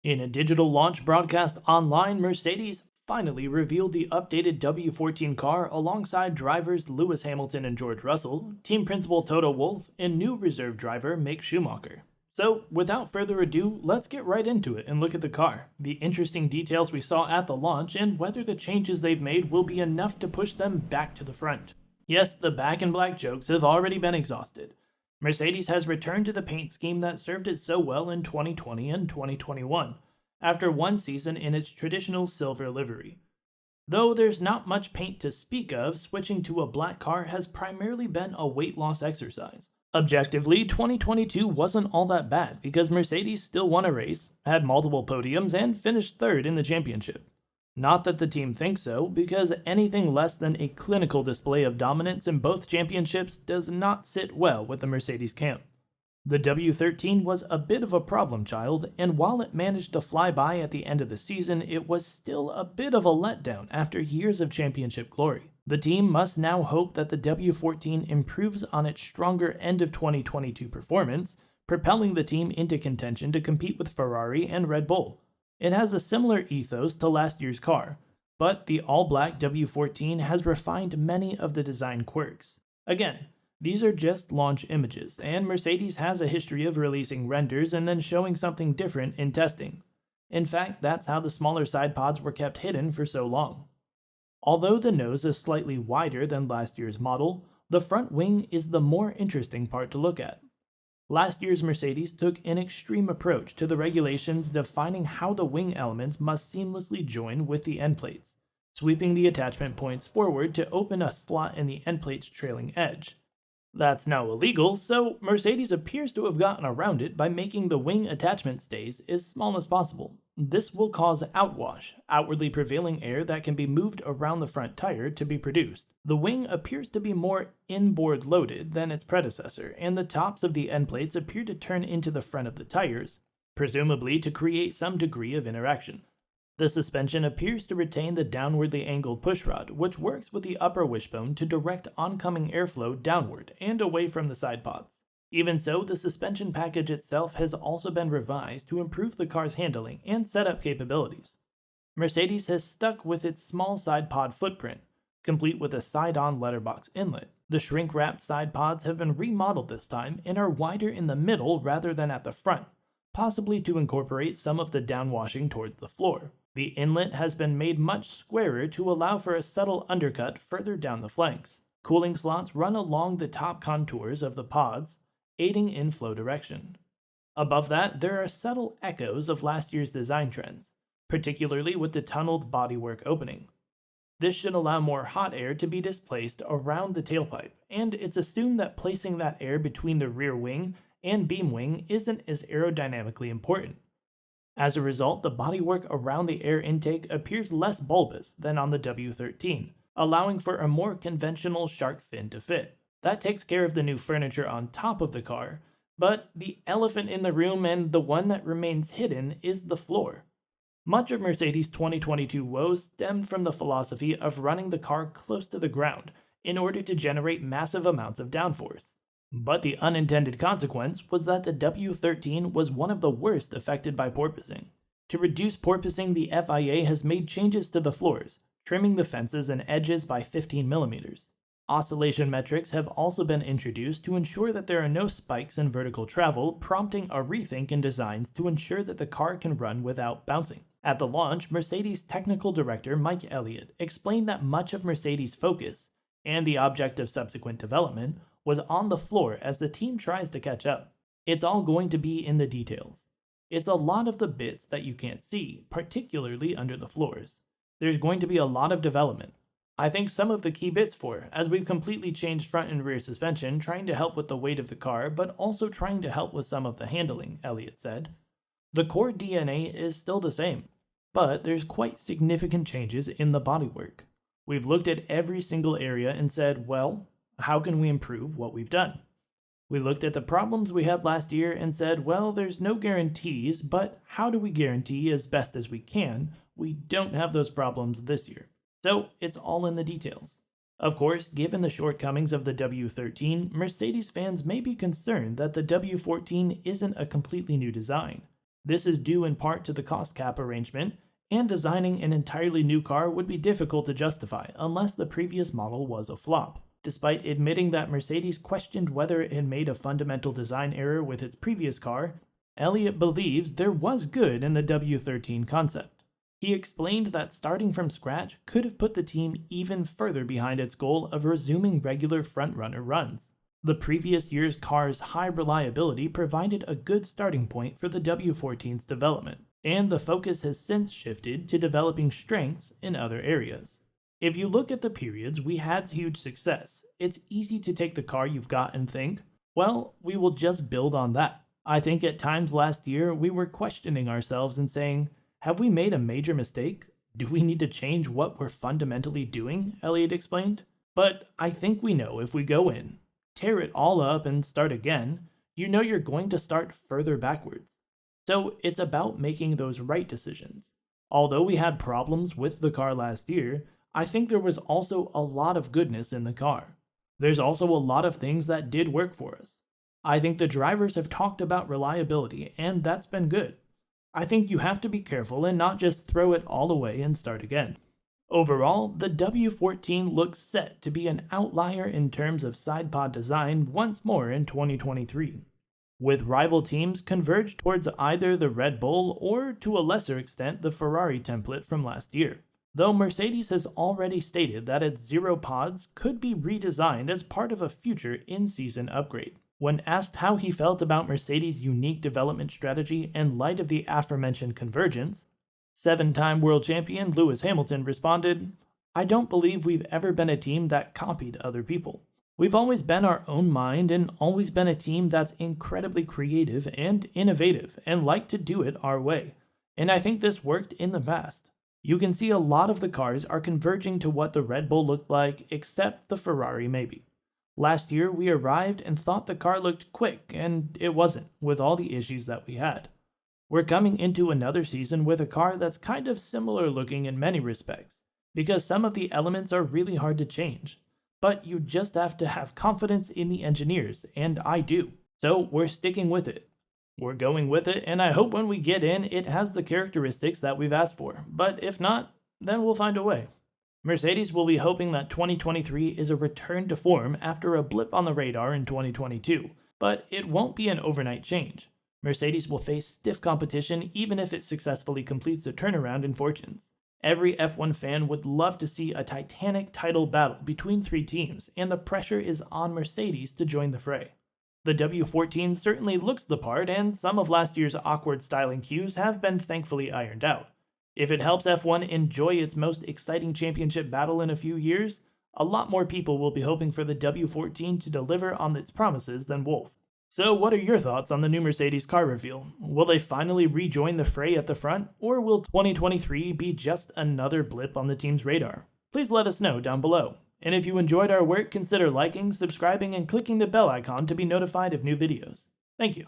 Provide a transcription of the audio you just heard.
In a digital launch broadcast online, Mercedes finally revealed the updated W14 car alongside drivers Lewis Hamilton and George Russell, team principal Toto Wolff, and new reserve driver Mick Schumacher. So, without further ado, let's get right into it and look at the car, the interesting details we saw at the launch, and whether the changes they've made will be enough to push them back to the front. Yes, the back in black jokes have already been exhausted. Mercedes has returned to the paint scheme that served it so well in 2020 and 2021, after one season in its traditional silver livery. Though there's not much paint to speak of, switching to a black car has primarily been a weight loss exercise. Objectively, 2022 wasn't all that bad because Mercedes still won a race, had multiple podiums, and finished third in the championship. Not that the team thinks so, because anything less than a clinical display of dominance in both championships does not sit well with the Mercedes camp. The W13 was a bit of a problem child, and while it managed to fly by at the end of the season, it was still a bit of a letdown after years of championship glory. The team must now hope that the W14 improves on its stronger end of 2022 performance, propelling the team into contention to compete with Ferrari and Red Bull. It has a similar ethos to last year's car, but the all-black W14 has refined many of the design quirks. Again, these are just launch images, and Mercedes has a history of releasing renders and then showing something different in testing. In fact, that's how the smaller side pods were kept hidden for so long. Although the nose is slightly wider than last year's model, the front wing is the more interesting part to look at. Last year's Mercedes took an extreme approach to the regulations defining how the wing elements must seamlessly join with the end plates, sweeping the attachment points forward to open a slot in the end plate's trailing edge. That's now illegal, so Mercedes appears to have gotten around it by making the wing attachment stays as small as possible. This will cause outwash, outwardly prevailing air that can be moved around the front tire to be produced. The wing appears to be more inboard loaded than its predecessor, and the tops of the end plates appear to turn into the front of the tires, presumably to create some degree of interaction. The suspension appears to retain the downwardly angled pushrod, which works with the upper wishbone to direct oncoming airflow downward and away from the side pods. Even so, the suspension package itself has also been revised to improve the car's handling and setup capabilities. Mercedes has stuck with its small side pod footprint, complete with a side-on letterbox inlet. The shrink-wrapped side pods have been remodeled this time and are wider in the middle rather than at the front, possibly to incorporate some of the downwashing towards the floor. The inlet has been made much squarer to allow for a subtle undercut further down the flanks. Cooling slots run along the top contours of the pods, aiding in flow direction. Above that, there are subtle echoes of last year's design trends, particularly with the tunneled bodywork opening. This should allow more hot air to be displaced around the tailpipe, and it's assumed that placing that air between the rear wing and beam wing isn't as aerodynamically important. As a result, the bodywork around the air intake appears less bulbous than on the W13, allowing for a more conventional shark fin to fit. That takes care of the new furniture on top of the car, but the elephant in the room and the one that remains hidden is the floor. Much of Mercedes' 2022 woes stemmed from the philosophy of running the car close to the ground in order to generate massive amounts of downforce. But the unintended consequence was that the W13 was one of the worst affected by porpoising. To reduce porpoising, the FIA has made changes to the floors, trimming the fences and edges by 15 millimeters. Oscillation metrics have also been introduced to ensure that there are no spikes in vertical travel, prompting a rethink in designs to ensure that the car can run without bouncing. At the launch, Mercedes technical director Mike Elliott explained that much of Mercedes' focus, and the object of subsequent development, was on the floor as the team tries to catch up. It's all going to be in the details. It's a lot of the bits that you can't see, particularly under the floors. There's going to be a lot of development. I think some of the key bits as we've completely changed front and rear suspension, trying to help with the weight of the car, but also trying to help with some of the handling, Elliott said. The core DNA is still the same, but there's quite significant changes in the bodywork. We've looked at every single area and said, well, how can we improve what we've done? We looked at the problems we had last year and said, well, there's no guarantees, but how do we guarantee as best as we can we don't have those problems this year? So it's all in the details. Of course, given the shortcomings of the W13, Mercedes fans may be concerned that the W14 isn't a completely new design. This is due in part to the cost cap arrangement, and designing an entirely new car would be difficult to justify unless the previous model was a flop. Despite admitting that Mercedes questioned whether it had made a fundamental design error with its previous car, Elliott believes there was good in the W13 concept. He explained that starting from scratch could have put the team even further behind its goal of resuming regular frontrunner runs. The previous year's car's high reliability provided a good starting point for the W14's development, and the focus has since shifted to developing strengths in other areas. If you look at the periods we had huge success, it's easy to take the car you've got and think, well, we will just build on that. I think at times last year we were questioning ourselves and saying, have we made a major mistake? Do we need to change what we're fundamentally doing? Elliott explained. But I think we know if we go in, tear it all up and start again, you know you're going to start further backwards. So it's about making those right decisions. Although we had problems with the car last year, I think there was also a lot of goodness in the car. There's also a lot of things that did work for us. I think the drivers have talked about reliability, and that's been good. I think you have to be careful and not just throw it all away and start again. Overall, the W14 looks set to be an outlier in terms of side pod design once more in 2023, with rival teams converged towards either the Red Bull or, to a lesser extent, the Ferrari template from last year, though Mercedes has already stated that its zero pods could be redesigned as part of a future in-season upgrade. When asked how he felt about Mercedes' unique development strategy in light of the aforementioned convergence, seven-time world champion Lewis Hamilton responded, I don't believe we've ever been a team that copied other people. We've always been our own mind and always been a team that's incredibly creative and innovative and like to do it our way. And I think this worked in the past. You can see a lot of the cars are converging to what the Red Bull looked like, except the Ferrari maybe. Last year we arrived and thought the car looked quick, and it wasn't, with all the issues that we had. We're coming into another season with a car that's kind of similar looking in many respects, because some of the elements are really hard to change. But you just have to have confidence in the engineers, and I do. So we're sticking with it. We're going with it, and I hope when we get in, it has the characteristics that we've asked for. But if not, then we'll find a way. Mercedes will be hoping that 2023 is a return to form after a blip on the radar in 2022, but it won't be an overnight change. Mercedes will face stiff competition even if it successfully completes the turnaround in fortunes. Every F1 fan would love to see a titanic title battle between three teams, and the pressure is on Mercedes to join the fray. The W14 certainly looks the part, and some of last year's awkward styling cues have been thankfully ironed out. If it helps F1 enjoy its most exciting championship battle in a few years, a lot more people will be hoping for the W14 to deliver on its promises than Wolff. So what are your thoughts on the new Mercedes car reveal? Will they finally rejoin the fray at the front, or will 2023 be just another blip on the team's radar? Please let us know down below. And if you enjoyed our work, consider liking, subscribing, and clicking the bell icon to be notified of new videos. Thank you.